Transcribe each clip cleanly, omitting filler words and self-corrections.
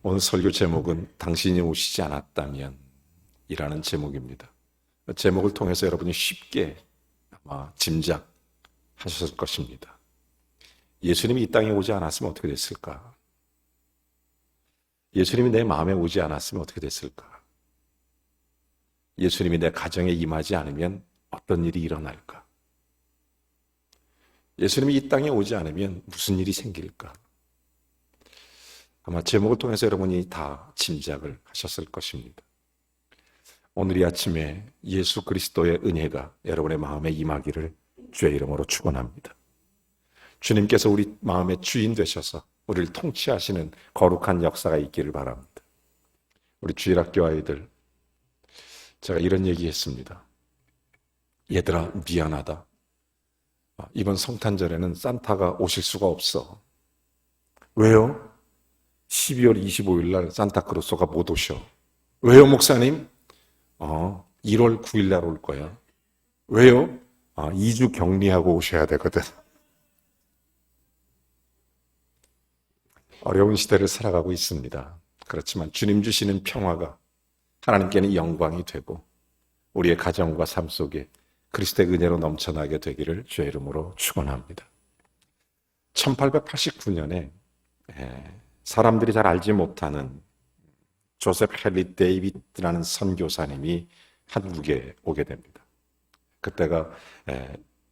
오늘 설교 제목은 당신이 오시지 않았다면 이라는 제목입니다. 제목을 통해서 여러분이 쉽게 아마 짐작하셨을 것입니다. 예수님이 이 땅에 오지 않았으면 어떻게 됐을까? 예수님이 내 마음에 오지 않았으면 어떻게 됐을까? 예수님이 내 가정에 임하지 않으면 어떤 일이 일어날까? 예수님이 이 땅에 오지 않으면 무슨 일이 생길까? 아마 제목을 통해서 여러분이 다 짐작을 하셨을 것입니다. 오늘 이 아침에 예수 그리스도의 은혜가 여러분의 마음에 임하기를 주의 이름으로 축원합니다. 주님께서 우리 마음의 주인 되셔서 우리를 통치하시는 거룩한 역사가 있기를 바랍니다. 우리 주일학교 아이들, 제가 이런 얘기했습니다. 얘들아, 미안하다. 이번 성탄절에는 산타가 오실 수가 없어. 왜요? 12월 25일 날 산타크로스가 못 오셔. 왜요, 목사님? 1월 9일 날 올 거야. 왜요? 2주 격리하고 오셔야 되거든. 어려운 시대를 살아가고 있습니다. 그렇지만 주님 주시는 평화가 하나님께는 영광이 되고 우리의 가정과 삶 속에 그리스도의 은혜로 넘쳐나게 되기를 주의 이름으로 축원합니다. 1889년에 사람들이 잘 알지 못하는 조셉 헨리 데이비드라는 선교사님이 한국에 오게 됩니다. 그때가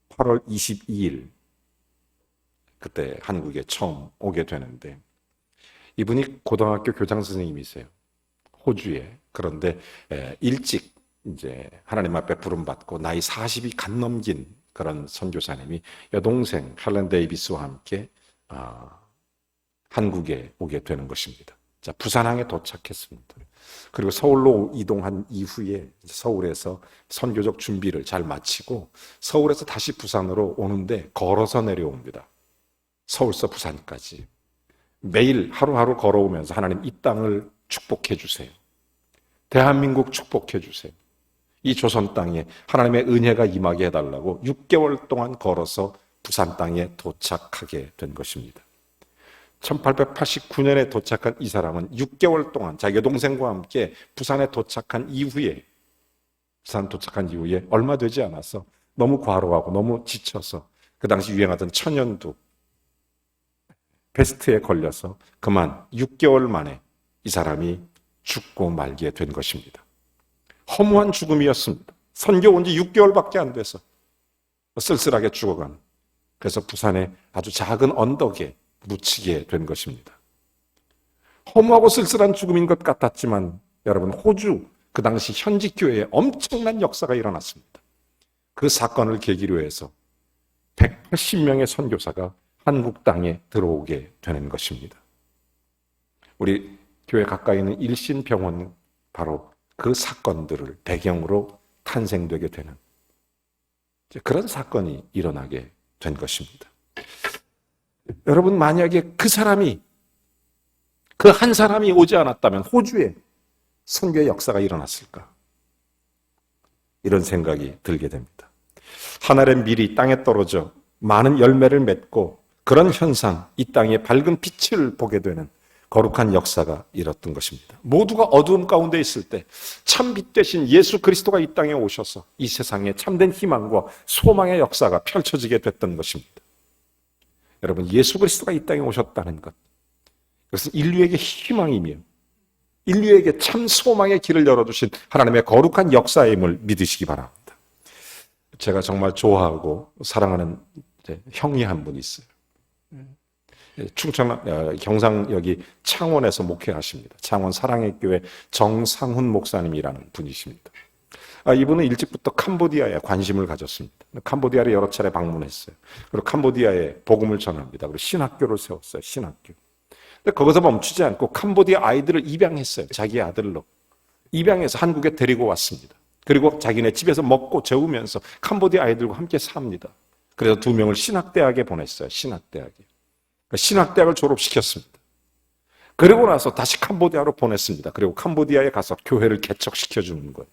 8월 22일 그때 한국에 처음 오게 되는데 이분이 고등학교 교장 선생님이세요. 호주에. 그런데 일찍 이제 하나님 앞에 부름받고 나이 40이 갓 넘긴 그런 선교사님이 여동생 헬렌 데이비스와 함께 한국에 오게 되는 것입니다. 자, 부산항에 도착했습니다. 그리고 서울로 이동한 이후에 서울에서 선교적 준비를 잘 마치고 서울에서 다시 부산으로 오는데 걸어서 내려옵니다. 서울서 부산까지. 매일 하루하루 걸어오면서 하나님 이 땅을 축복해 주세요. 대한민국 축복해 주세요. 이 조선 땅에 하나님의 은혜가 임하게 해달라고 6개월 동안 걸어서 부산 땅에 도착하게 된 것입니다. 1889년에 도착한 이 사람은 6개월 동안 자기 동생과 함께 부산에 도착한 이후에 얼마 되지 않아서 너무 과로하고 너무 지쳐서 그 당시 유행하던 천연두 패스트에 걸려서 그만 6개월 만에 이 사람이 죽고 말게 된 것입니다. 허무한 죽음이었습니다. 선교 온 지 6개월밖에 안 돼서 쓸쓸하게 죽어간. 그래서 부산의 아주 작은 언덕에 묻히게 된 것입니다. 허무하고 쓸쓸한 죽음인 것 같았지만 여러분, 호주 그 당시 현지 교회에 엄청난 역사가 일어났습니다. 그 사건을 계기로 해서 180명의 선교사가 한국 땅에 들어오게 되는 것입니다. 우리 교회 가까이 있는 일신병원 바로 그 사건들을 배경으로 탄생되게 되는 그런 사건이 일어나게 된 것입니다. 여러분, 만약에 그 한 사람이 오지 않았다면 호주에 선교의 역사가 일어났을까? 이런 생각이 들게 됩니다. 하늘의 밀이 땅에 떨어져 많은 열매를 맺고 그런 현상, 이 땅에 밝은 빛을 보게 되는 거룩한 역사가 일었던 것입니다. 모두가 어두움 가운데 있을 때 참 빛 대신 예수 그리스도가 이 땅에 오셔서 이 세상에 참된 희망과 소망의 역사가 펼쳐지게 됐던 것입니다. 여러분, 예수 그리스도가 이 땅에 오셨다는 것, 그것은 인류에게 희망이며 인류에게 참 소망의 길을 열어주신 하나님의 거룩한 역사임을 믿으시기 바랍니다. 제가 정말 좋아하고 사랑하는 형이 한 분 있어요. 충청 경상여기 창원에서 목회하십니다. 창원 사랑의 교회 정상훈 목사님이라는 분이십니다. 이분은 일찍부터 캄보디아에 관심을 가졌습니다. 캄보디아를 여러 차례 방문했어요. 그리고 캄보디아에 복음을 전합니다. 그리고 신학교를 세웠어요. 신학교. 근데 거기서 멈추지 않고 캄보디아 아이들을 입양했어요. 자기 아들로 입양해서 한국에 데리고 왔습니다. 그리고 자기네 집에서 먹고 재우면서 캄보디아 아이들과 함께 삽니다. 그래서 2명을 신학대학에 보냈어요. 신학대학을 졸업시켰습니다. 그리고 나서 다시 캄보디아로 보냈습니다. 그리고 캄보디아에 가서 교회를 개척시켜주는 거예요.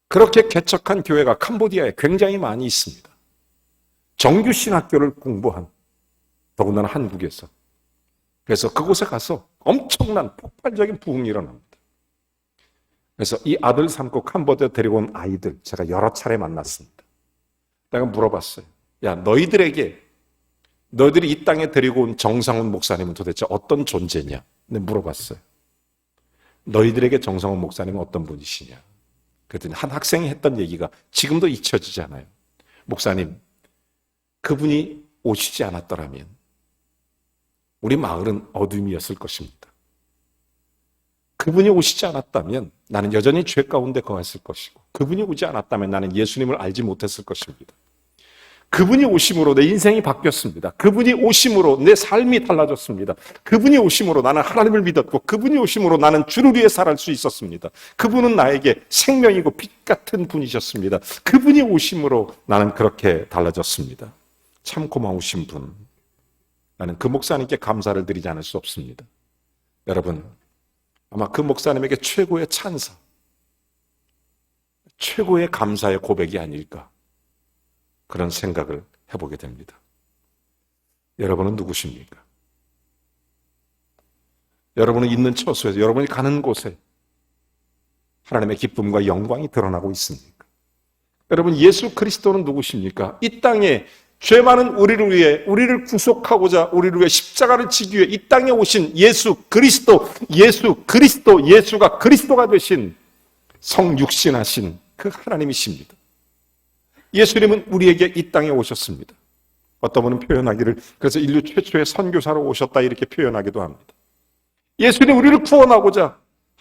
그렇게 개척한 교회가 캄보디아에 굉장히 많이 있습니다. 정규 신학교를 공부한, 더군다나 한국에서 그래서 그곳에 가서 엄청난 폭발적인 부흥이 일어납니다. 그래서 이 아들 삼고 캄보디아 데리고 온 아이들 제가 여러 차례 만났습니다. 내가 물어봤어요. 야, 너희들이 이 땅에 데리고 온 정상훈 목사님은 도대체 어떤 존재냐? 내가 물어봤어요. 너희들에게 정상훈 목사님은 어떤 분이시냐? 그랬더니 한 학생이 했던 얘기가 지금도 잊혀지지 않아요. 목사님, 그분이 오시지 않았더라면 우리 마을은 어둠이었을 것입니다. 그분이 오시지 않았다면 나는 여전히 죄 가운데 거했을 것이고, 그분이 오지 않았다면 나는 예수님을 알지 못했을 것입니다. 그분이 오심으로 내 인생이 바뀌었습니다. 그분이 오심으로 내 삶이 달라졌습니다. 그분이 오심으로 나는 하나님을 믿었고, 그분이 오심으로 나는 주를 위해 살아갈 수 있었습니다. 그분은 나에게 생명이고 빛 같은 분이셨습니다. 그분이 오심으로 나는 그렇게 달라졌습니다. 참 고마우신 분. 나는 그 목사님께 감사를 드리지 않을 수 없습니다. 여러분, 아마 그 목사님에게 최고의 찬사, 최고의 감사의 고백이 아닐까, 그런 생각을 해보게 됩니다. 여러분은 누구십니까? 여러분은 있는 처소에서, 여러분이 가는 곳에 하나님의 기쁨과 영광이 드러나고 있습니까? 여러분, 예수 그리스도는 누구십니까? 이 땅에 죄 많은 우리를 위해, 우리를 구속하고자 우리를 위해 십자가를 지기 위해 이 땅에 오신 예수 그리스도, 예수가 그리스도가 되신 성육신하신 그 하나님이십니다. 예수님은 우리에게 이 땅에 오셨습니다. 어떤 분은 표현하기를, 그래서 인류 최초의 선교사로 오셨다 이렇게 표현하기도 합니다. 예수님 우리를 구원하고자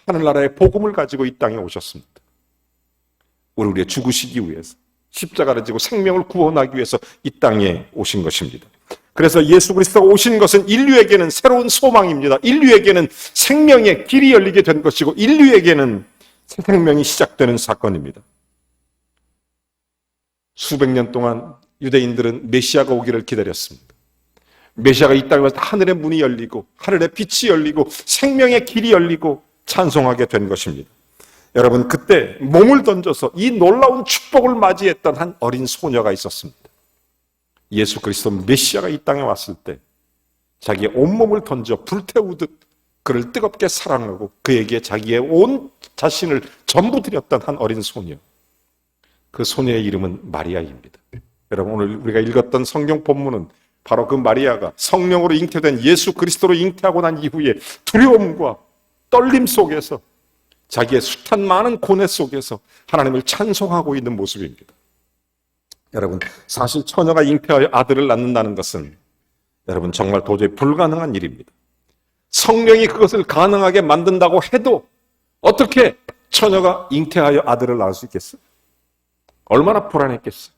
하늘나라의 복음을 가지고 이 땅에 오셨습니다. 우리를 위해 죽으시기 위해서, 십자가를 지고 생명을 구원하기 위해서 이 땅에 오신 것입니다. 그래서 예수 그리스도가 오신 것은 인류에게는 새로운 소망입니다. 인류에게는 생명의 길이 열리게 된 것이고, 인류에게는 새 생명이 시작되는 사건입니다. 수백 년 동안 유대인들은 메시아가 오기를 기다렸습니다. 메시아가 이 땅에 와서 하늘의 문이 열리고, 하늘의 빛이 열리고, 생명의 길이 열리고 찬송하게 된 것입니다. 여러분, 그때 몸을 던져서 이 놀라운 축복을 맞이했던 한 어린 소녀가 있었습니다. 예수 그리스도 메시아가 이 땅에 왔을 때 자기의 온몸을 던져 불태우듯 그를 뜨겁게 사랑하고 그에게 자기의 온 자신을 전부 드렸던 한 어린 소녀. 그 소녀의 이름은 마리아입니다. 여러분, 오늘 우리가 읽었던 성경 본문은 바로 그 마리아가 성령으로 잉태된 예수 그리스도로 잉태하고 난 이후에 두려움과 떨림 속에서, 자기의 숱한 많은 고뇌 속에서 하나님을 찬송하고 있는 모습입니다. 여러분, 사실 처녀가 잉태하여 아들을 낳는다는 것은 여러분 정말 도저히 불가능한 일입니다. 성령이 그것을 가능하게 만든다고 해도 어떻게 처녀가 잉태하여 아들을 낳을 수 있겠어요? 얼마나 불안했겠어요?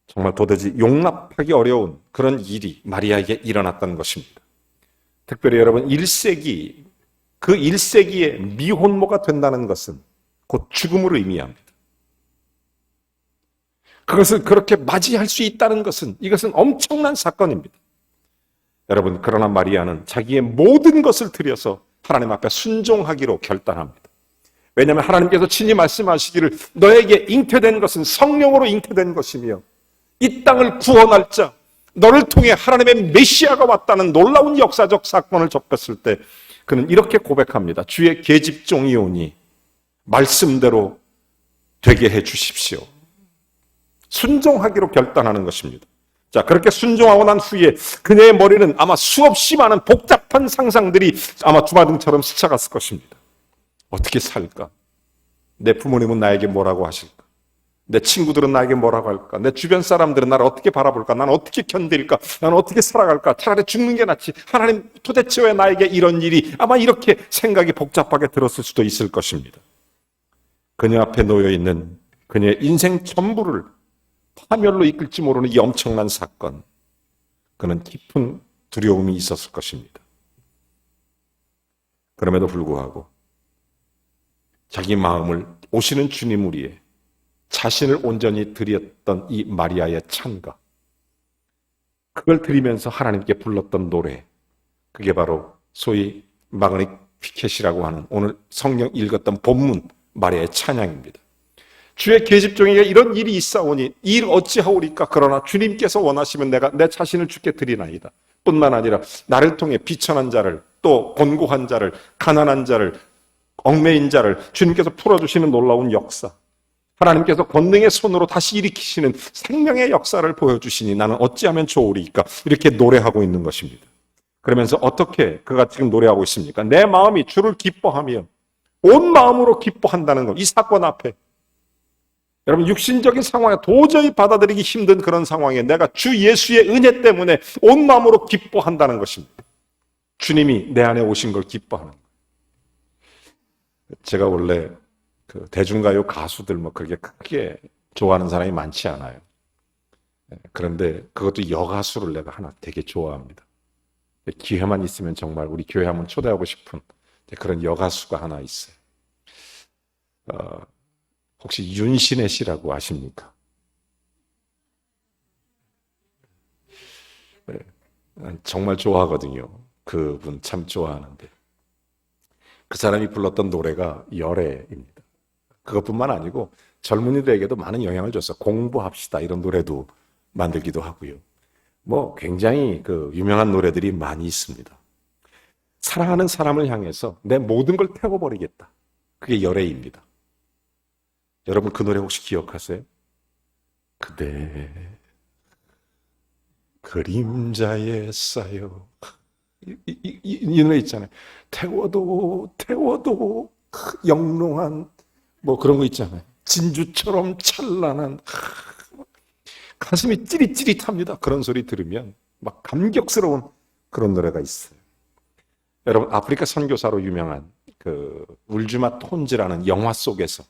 정말 도대체 용납하기 어려운 그런 일이 마리아에게 일어났다는 것입니다. 특별히 여러분, 1세기, 그 1세기에 미혼모가 된다는 것은 곧 죽음을 의미합니다. 그것을 그렇게 맞이할 수 있다는 것은, 이것은 엄청난 사건입니다. 여러분, 그러나 마리아는 자기의 모든 것을 들여서 하나님 앞에 순종하기로 결단합니다. 왜냐하면 하나님께서 친히 말씀하시기를 너에게 잉태된 것은 성령으로 잉태된 것이며 이 땅을 구원할 자, 너를 통해 하나님의 메시아가 왔다는 놀라운 역사적 사건을 접했을 때 그는 이렇게 고백합니다. 주의 계집종이오니 말씀대로 되게 해 주십시오. 순종하기로 결단하는 것입니다. 자, 그렇게 순종하고 난 후에 그녀의 머리는 아마 수없이 많은 복잡한 상상들이 아마 주마등처럼 스쳐갔을 것입니다. 어떻게 살까? 내 부모님은 나에게 뭐라고 하실까? 내 친구들은 나에게 뭐라고 할까? 내 주변 사람들은 나를 어떻게 바라볼까? 나는 어떻게 견딜까? 나는 어떻게 살아갈까? 차라리 죽는 게 낫지. 하나님, 도대체 왜 나에게 이런 일이? 아마 이렇게 생각이 복잡하게 들었을 수도 있을 것입니다. 그녀 앞에 놓여있는 그녀의 인생 전부를 파멸로 이끌지 모르는 이 엄청난 사건, 그는 깊은 두려움이 있었을 것입니다. 그럼에도 불구하고 자기 마음을 오시는 주님 위에 자신을 온전히 드렸던 이 마리아의 찬가, 그걸 드리면서 하나님께 불렀던 노래, 그게 바로 소위 마그니피켓이라고 하는 오늘 성경 읽었던 본문 마리아의 찬양입니다. 주의 계집종에게 이런 일이 있사오니 이 일 어찌하오리까? 그러나 주님께서 원하시면 내가 내 자신을 주께 드리나이다. 뿐만 아니라 나를 통해 비천한 자를, 또 곤고한 자를, 가난한 자를, 얽매인 자를 주님께서 풀어주시는 놀라운 역사, 하나님께서 권능의 손으로 다시 일으키시는 생명의 역사를 보여주시니 나는 어찌하면 좋으리까, 이렇게 노래하고 있는 것입니다. 그러면서 어떻게 그가 지금 노래하고 있습니까? 내 마음이 주를 기뻐하며 온 마음으로 기뻐한다는 것. 이 사건 앞에 여러분, 육신적인 상황에 도저히 받아들이기 힘든 그런 상황에 내가 주 예수의 은혜 때문에 온 마음으로 기뻐한다는 것입니다. 주님이 내 안에 오신 걸 기뻐하는 거예요. 제가 원래 그 대중가요 가수들 뭐 그렇게 크게 좋아하는 사람이 많지 않아요. 그런데 그것도 여가수를 내가 하나 되게 좋아합니다. 기회만 있으면 정말 우리 교회 한번 초대하고 싶은 그런 여가수가 하나 있어요. 혹시 윤신혜 씨라고 아십니까? 네, 정말 좋아하거든요. 그분 참 좋아하는데 그 사람이 불렀던 노래가 열애입니다. 그것뿐만 아니고 젊은이들에게도 많은 영향을 줬어요. 공부합시다 이런 노래도 만들기도 하고요. 뭐 굉장히 그 유명한 노래들이 많이 있습니다. 사랑하는 사람을 향해서 내 모든 걸 태워버리겠다. 그게 열애입니다. 여러분 그 노래 혹시 기억하세요? 그대 그림자에 쌓여, 이 노래 있잖아요. 태워도 영롱한 뭐 그런 거 있잖아요. 진주처럼 찬란한, 가슴이 찌릿찌릿합니다. 그런 소리 들으면 막 감격스러운 그런 노래가 있어요. 여러분 아프리카 선교사로 유명한 그 울주마 톤즈라는 영화 속에서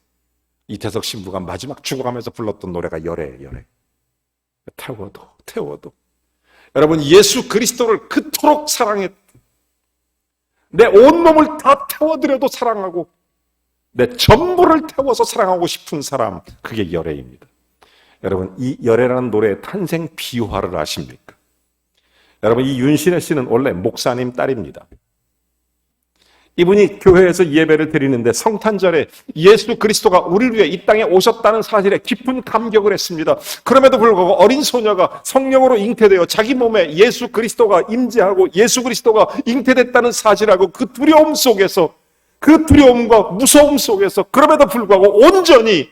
이태석 신부가 마지막 죽어가면서 불렀던 노래가 열애. 태워도. 여러분 예수 그리스도를 그토록 사랑했, 내 온몸을 다 태워드려도 사랑하고 내 전부를 태워서 사랑하고 싶은 사람, 그게 열애입니다. 여러분 이 열애라는 노래의 탄생 비화를 아십니까? 여러분 이 윤신혜 씨는 원래 목사님 딸입니다. 이분이 교회에서 예배를 드리는데 성탄절에 예수 그리스도가 우리를 위해 이 땅에 오셨다는 사실에 깊은 감격을 했습니다. 그럼에도 불구하고 어린 소녀가 성령으로 잉태되어 자기 몸에 예수 그리스도가 임재하고 예수 그리스도가 잉태됐다는 사실하고 그 두려움 속에서, 그 두려움과 무서움 속에서 그럼에도 불구하고 온전히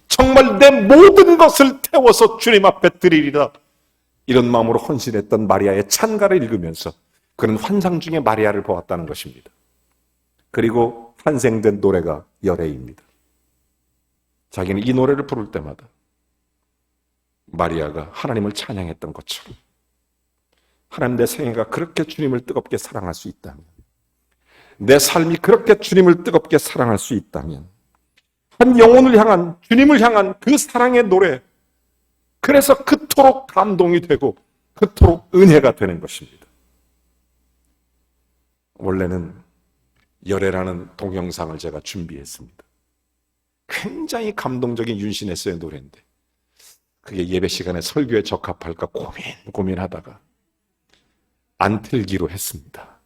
정말 내 모든 것을 태워서 주님 앞에 드리리라, 이런 마음으로 헌신했던 마리아의 찬가를 읽으면서 그는 환상 중에 마리아를 보았다는 것입니다. 그리고 탄생된 노래가 열애입니다. 자기는 이 노래를 부를 때마다 마리아가 하나님을 찬양했던 것처럼, 하나님 내 생애가 그렇게 주님을 뜨겁게 사랑할 수 있다면, 내 삶이 그렇게 주님을 뜨겁게 사랑할 수 있다면, 한 영혼을 향한, 주님을 향한 그 사랑의 노래, 그래서 그토록 감동이 되고 그토록 은혜가 되는 것입니다. 원래는 열애라는 동영상을 제가 준비했습니다. 굉장히 감동적인 윤신혜 씨의 노래인데 그게 예배 시간에 설교에 적합할까 고민하다가 안 틀기로 했습니다.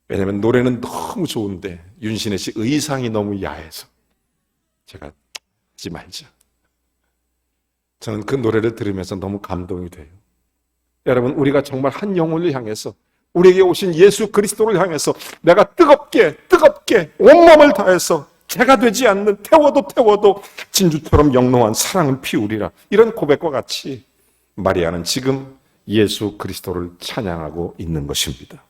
왜냐하면 노래는 너무 좋은데 윤신혜 씨 의상이 너무 야해서 제가 하지 말자. 저는 그 노래를 들으면서 너무 감동이 돼요. 여러분 우리가 정말 한 영혼을 향해서, 우리에게 오신 예수 그리스도를 향해서 내가 뜨겁게 온몸을 다해서 죄가 되지 않는, 태워도 진주처럼 영롱한 사랑을 피우리라, 이런 고백과 같이 마리아는 지금 예수 그리스도를 찬양하고 있는 것입니다.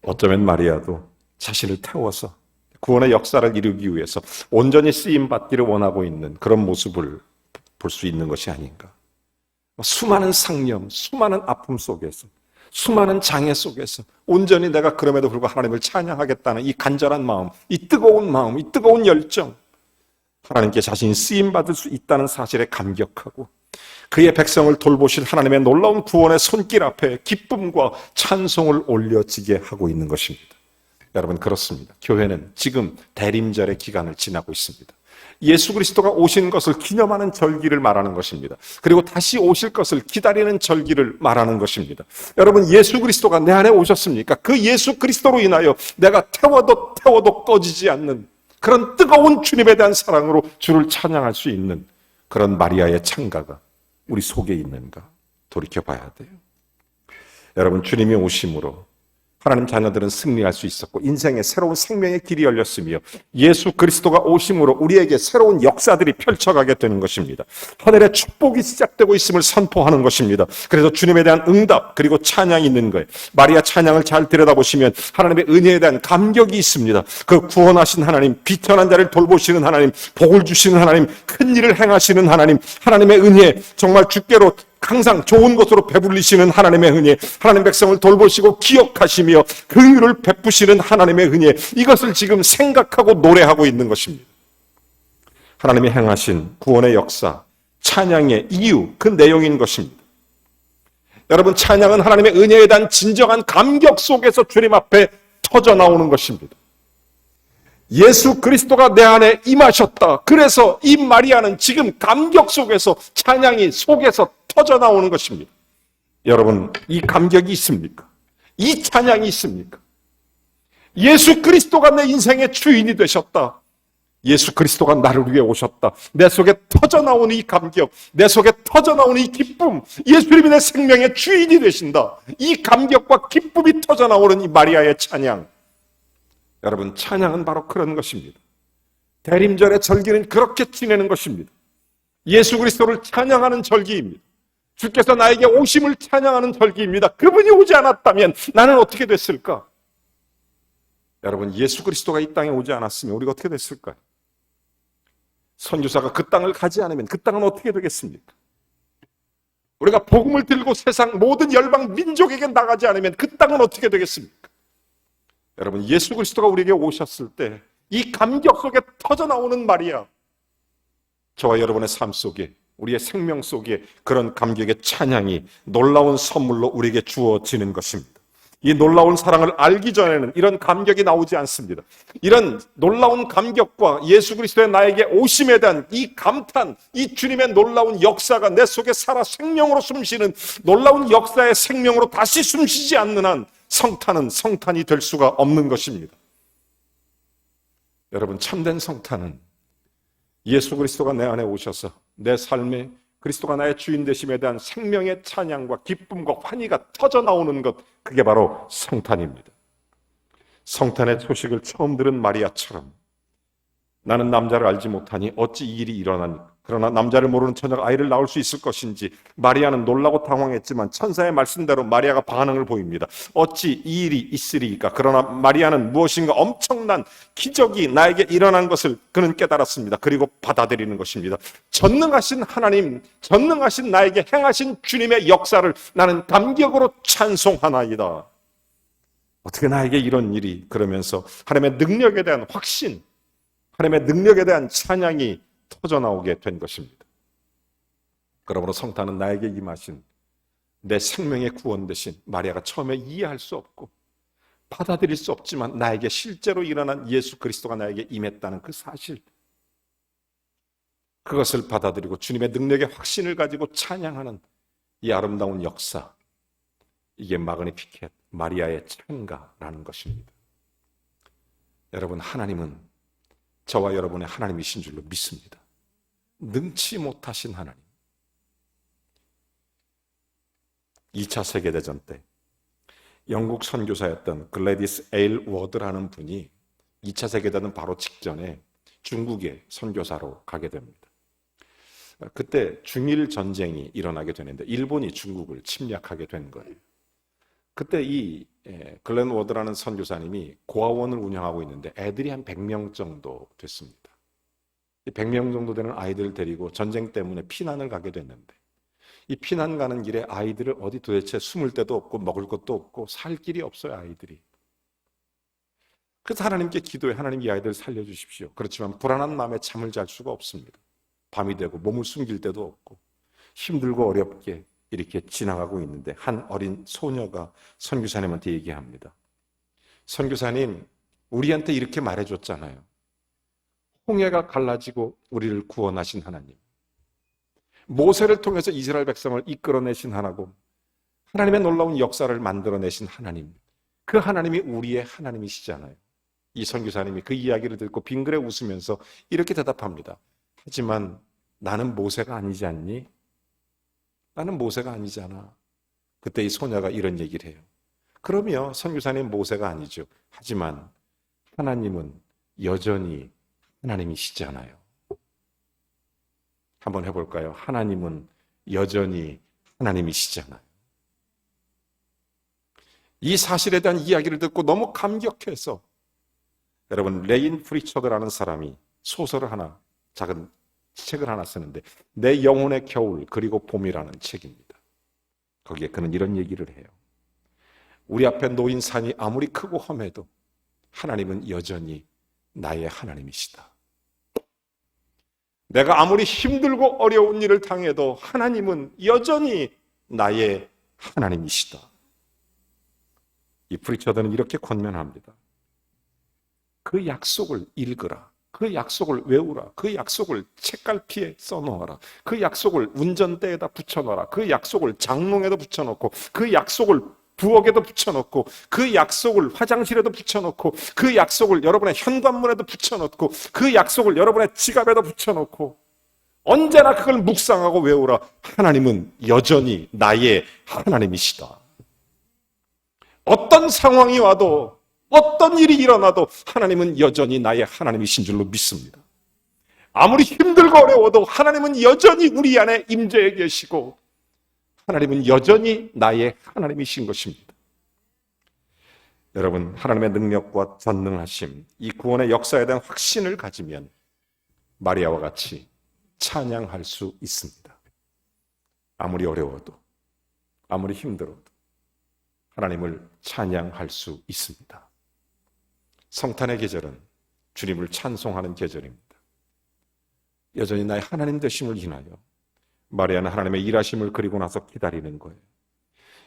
어쩌면 마리아도 자신을 태워서 구원의 역사를 이루기 위해서 온전히 쓰임받기를 원하고 있는 그런 모습을 볼 수 있는 것이 아닌가. 수많은 상념, 수많은 아픔 속에서, 수많은 장애 속에서 온전히 내가 그럼에도 불구하고 하나님을 찬양하겠다는 이 간절한 마음, 이 뜨거운 마음, 이 뜨거운 열정, 하나님께 자신이 쓰임받을 수 있다는 사실에 감격하고 그의 백성을 돌보실 하나님의 놀라운 구원의 손길 앞에 기쁨과 찬송을 올려지게 하고 있는 것입니다. 여러분 그렇습니다. 교회는 지금 대림절의 기간을 지나고 있습니다. 예수 그리스도가 오신 것을 기념하는 절기를 말하는 것입니다. 그리고 다시 오실 것을 기다리는 절기를 말하는 것입니다. 여러분 예수 그리스도가 내 안에 오셨습니까? 그 예수 그리스도로 인하여 내가 태워도 꺼지지 않는 그런 뜨거운 주님에 대한 사랑으로 주를 찬양할 수 있는 그런 마리아의 찬가가 우리 속에 있는가 돌이켜 봐야 돼요. 여러분, 주님이 오심으로 하나님 자녀들은 승리할 수 있었고 인생의 새로운 생명의 길이 열렸으며 예수 그리스도가 오심으로 우리에게 새로운 역사들이 펼쳐가게 되는 것입니다. 하늘의 축복이 시작되고 있음을 선포하는 것입니다. 그래서 주님에 대한 응답 그리고 찬양이 있는 거예요. 마리아 찬양을 잘 들여다보시면 하나님의 은혜에 대한 감격이 있습니다. 그 구원하신 하나님, 비천한 자를 돌보시는 하나님, 복을 주시는 하나님, 큰 일을 행하시는 하나님, 하나님의 은혜, 정말 주께로 항상 좋은 것으로 배불리시는 하나님의 은혜, 하나님 백성을 돌보시고 기억하시며 긍휼을 베푸시는 하나님의 은혜, 이것을 지금 생각하고 노래하고 있는 것입니다. 하나님이 행하신 구원의 역사, 찬양의 이유, 그 내용인 것입니다. 여러분, 찬양은 하나님의 은혜에 대한 진정한 감격 속에서 주님 앞에 터져 나오는 것입니다. 예수 그리스도가 내 안에 임하셨다. 그래서 이 마리아는 지금 감격 속에서, 찬양이 속에서 터져 나오는 것입니다. 여러분, 이 감격이 있습니까? 이 찬양이 있습니까? 예수 그리스도가 내 인생의 주인이 되셨다. 예수 그리스도가 나를 위해 오셨다. 내 속에 터져 나오는 이 감격, 내 속에 터져 나오는 이 기쁨, 예수님이 내 생명의 주인이 되신다. 이 감격과 기쁨이 터져 나오는 이 마리아의 찬양. 여러분, 찬양은 바로 그런 것입니다. 대림절의 절기는 그렇게 지내는 것입니다. 예수 그리스도를 찬양하는 절기입니다. 주께서 나에게 오심을 찬양하는 절기입니다. 그분이 오지 않았다면 나는 어떻게 됐을까? 여러분, 예수 그리스도가 이 땅에 오지 않았으면 우리가 어떻게 됐을까요? 선교사가 그 땅을 가지 않으면 그 땅은 어떻게 되겠습니까? 우리가 복음을 들고 세상 모든 열방 민족에게 나가지 않으면 그 땅은 어떻게 되겠습니까? 여러분, 예수 그리스도가 우리에게 오셨을 때 이 감격 속에 터져 나오는 마리아, 저와 여러분의 삶 속에, 우리의 생명 속에 그런 감격의 찬양이 놀라운 선물로 우리에게 주어지는 것입니다. 이 놀라운 사랑을 알기 전에는 이런 감격이 나오지 않습니다. 이런 놀라운 감격과 예수 그리스도의 나에게 오심에 대한 이 감탄, 이 주님의 놀라운 역사가 내 속에 살아 생명으로 숨쉬는 놀라운 역사의 생명으로 다시 숨쉬지 않는 한 성탄은 성탄이 될 수가 없는 것입니다. 여러분, 참된 성탄은 예수 그리스도가 내 안에 오셔서 내 삶에 그리스도가 나의 주인 되심에 대한 생명의 찬양과 기쁨과 환희가 터져 나오는 것, 그게 바로 성탄입니다. 성탄의 소식을 처음 들은 마리아처럼 나는 남자를 알지 못하니 어찌 이 일이 일어나니, 그러나 남자를 모르는 처녀가 아이를 낳을 수 있을 것인지. 마리아는 놀라고 당황했지만 천사의 말씀대로 마리아가 반응을 보입니다. 어찌 이 일이 있으리이까. 그러나 마리아는 무엇인가 엄청난 기적이 나에게 일어난 것을 그는 깨달았습니다. 그리고 받아들이는 것입니다. 전능하신 하나님, 전능하신 나에게 행하신 주님의 역사를 나는 감격으로 찬송하나이다. 어떻게 나에게 이런 일이, 그러면서 하나님의 능력에 대한 확신, 하나님의 능력에 대한 찬양이 터져나오게 된 것입니다. 그러므로 성탄은 나에게 임하신 내 생명의 구원 되신 마리아가 처음에 이해할 수 없고 받아들일 수 없지만 나에게 실제로 일어난 예수 그리스도가 나에게 임했다는 그 사실, 그것을 받아들이고 주님의 능력의 확신을 가지고 찬양하는 이 아름다운 역사, 이게 마그니피켓, 마리아의 찬가라는 것입니다. 여러분, 하나님은 저와 여러분의 하나님이신 줄로 믿습니다. 능치 못하신 하나님. 2차 세계대전 때 영국 선교사였던 글래디스 에일 워드라는 분이 2차 세계대전 바로 직전에 중국에 선교사로 가게 됩니다. 그때 중일 전쟁이 일어나게 되는데 일본이 중국을 침략하게 된 거예요. 그때 이 글렌 워드라는 선교사님이 고아원을 운영하고 있는데 애들이 한 100명 정도 됐습니다. 100명 정도 되는 아이들을 데리고 전쟁 때문에 피난을 가게 됐는데, 이 피난 가는 길에 아이들을 어디 도대체 숨을 데도 없고 먹을 것도 없고 살 길이 없어요, 아이들이. 그래서 하나님께 기도해, 하나님 이 아이들을 살려주십시오. 그렇지만 불안한 마음에 잠을 잘 수가 없습니다. 밤이 되고 몸을 숨길 데도 없고 힘들고 어렵게 이렇게 지나가고 있는데 한 어린 소녀가 선교사님한테 얘기합니다. 선교사님, 우리한테 이렇게 말해줬잖아요. 홍해가 갈라지고 우리를 구원하신 하나님, 모세를 통해서 이스라엘 백성을 이끌어내신 하나고 하나님의 놀라운 역사를 만들어내신 하나님, 그 하나님이 우리의 하나님이시잖아요. 이 선교사님이 그 이야기를 듣고 빙그레 웃으면서 이렇게 대답합니다. 하지만 나는 모세가 아니지 않니? 나는 모세가 아니잖아. 그때 이 소녀가 이런 얘기를 해요. 그러면 선교사님 모세가 아니죠. 하지만 하나님은 여전히 하나님이시잖아요. 한번 해볼까요? 하나님은 여전히 하나님이시잖아요. 이 사실에 대한 이야기를 듣고 너무 감격해서 여러분 레인 프리처드라는 사람이 소설을 하나, 작은 책을 하나 쓰는데 내 영혼의 겨울 그리고 봄이라는 책입니다. 거기에 그는 이런 얘기를 해요. 우리 앞에 놓인 산이 아무리 크고 험해도 하나님은 여전히 나의 하나님이시다. 내가 아무리 힘들고 어려운 일을 당해도 하나님은 여전히 나의 하나님이시다. 이 프리처드는 이렇게 권면합니다. 그 약속을 읽으라. 그 약속을 외우라. 그 약속을 책갈피에 써놓아라. 그 약속을 운전대에다 붙여놓아라. 그 약속을 장롱에도 붙여놓고 그 약속을 부엌에도 붙여놓고 그 약속을 화장실에도 붙여놓고 그 약속을 여러분의 현관문에도 붙여놓고 그 약속을 여러분의 지갑에도 붙여놓고 언제나 그걸 묵상하고 외우라. 하나님은 여전히 나의 하나님이시다. 어떤 상황이 와도 어떤 일이 일어나도 하나님은 여전히 나의 하나님이신 줄로 믿습니다. 아무리 힘들고 어려워도 하나님은 여전히 우리 안에 임재해 계시고 하나님은 여전히 나의 하나님이신 것입니다. 여러분, 하나님의 능력과 전능하심, 이 구원의 역사에 대한 확신을 가지면 마리아와 같이 찬양할 수 있습니다. 아무리 어려워도, 아무리 힘들어도 하나님을 찬양할 수 있습니다. 성탄의 계절은 주님을 찬송하는 계절입니다. 여전히 나의 하나님 되심을 인하여 마리아는 하나님의 일하심을 그리고 나서 기다리는 거예요.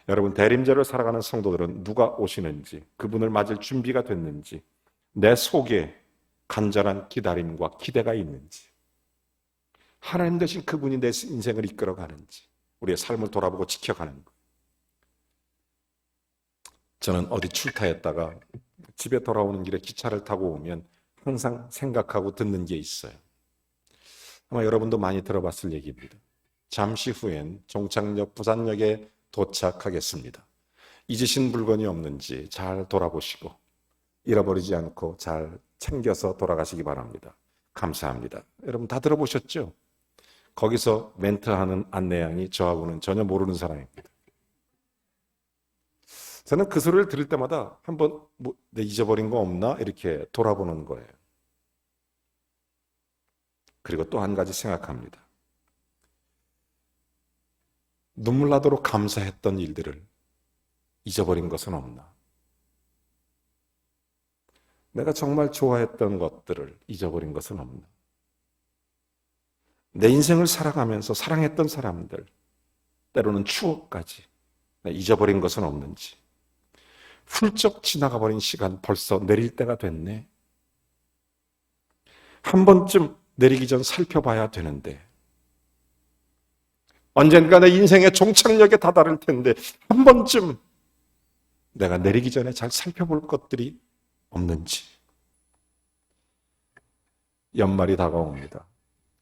여러분, 대림절을 살아가는 성도들은 누가 오시는지, 그분을 맞을 준비가 됐는지, 내 속에 간절한 기다림과 기대가 있는지, 하나님 되신 그분이 내 인생을 이끌어가는지, 우리의 삶을 돌아보고 지켜가는 거예요. 저는 어디 출타했다가 집에 돌아오는 길에 기차를 타고 오면 항상 생각하고 듣는 게 있어요. 아마 여러분도 많이 들어봤을 얘기입니다. 잠시 후엔 종착역 부산역에 도착하겠습니다. 잊으신 물건이 없는지 잘 돌아보시고 잃어버리지 않고 잘 챙겨서 돌아가시기 바랍니다. 감사합니다. 여러분 다 들어보셨죠? 거기서 멘트하는 안내양이 저하고는 전혀 모르는 사람입니다. 저는 그 소리를 들을 때마다 한번 내 잊어버린 거 없나? 이렇게 돌아보는 거예요. 그리고 또 한 가지 생각합니다. 눈물 나도록 감사했던 일들을 잊어버린 것은 없나? 내가 정말 좋아했던 것들을 잊어버린 것은 없나? 내 인생을 살아가면서 사랑했던 사람들, 때로는 추억까지 잊어버린 것은 없는지, 훌쩍 지나가 버린 시간 벌써 내릴 때가 됐네. 한 번쯤 내리기 전 살펴봐야 되는데, 언젠가 내 인생의 종착역에 다다를 텐데 한 번쯤 내가 내리기 전에 잘 살펴볼 것들이 없는지. 연말이 다가옵니다.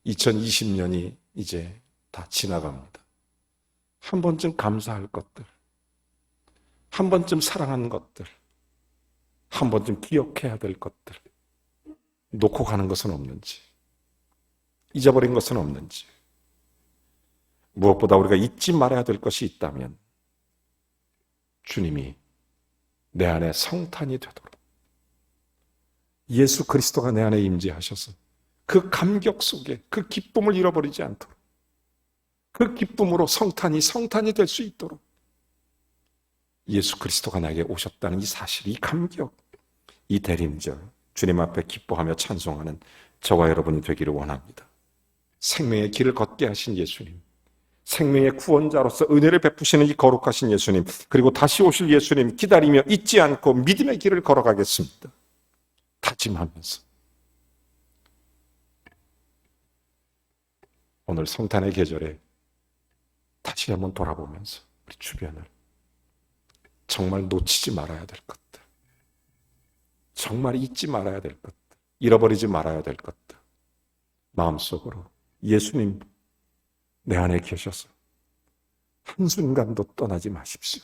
2020년이 이제 다 지나갑니다. 한 번쯤 감사할 것들, 한 번쯤 사랑한 것들, 한 번쯤 기억해야 될 것들, 놓고 가는 것은 없는지, 잊어버린 것은 없는지. 무엇보다 우리가 잊지 말아야 될 것이 있다면 주님이 내 안에 성탄이 되도록 예수 그리스도가 내 안에 임재하셔서 그 감격 속에 그 기쁨을 잃어버리지 않도록, 그 기쁨으로 성탄이 될 수 있도록 예수 그리스도가 나에게 오셨다는 이 사실, 이 감격, 이 대림절 주님 앞에 기뻐하며 찬송하는 저와 여러분이 되기를 원합니다. 생명의 길을 걷게 하신 예수님, 생명의 구원자로서 은혜를 베푸시는 이 거룩하신 예수님, 그리고 다시 오실 예수님 기다리며 잊지 않고 믿음의 길을 걸어가겠습니다. 다짐하면서 오늘 성탄의 계절에 다시 한번 돌아보면서 우리 주변을 정말 놓치지 말아야 될 것들, 정말 잊지 말아야 될 것들, 잃어버리지 말아야 될 것들, 마음속으로 예수님 내 안에 계셔서 한순간도 떠나지 마십시오.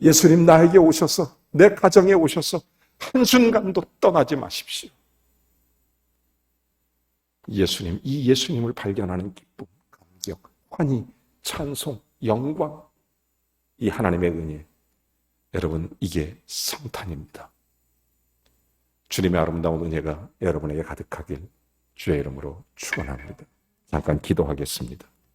예수님 나에게 오셔서, 내 가정에 오셔서 한순간도 떠나지 마십시오. 예수님, 이 예수님을 발견하는 기쁨, 감격, 환희, 찬송, 영광, 이 하나님의 은혜, 여러분, 이게 성탄입니다. 주님의 아름다운 은혜가 여러분에게 가득하길 주의 이름으로 축원합니다. 잠깐 기도하겠습니다.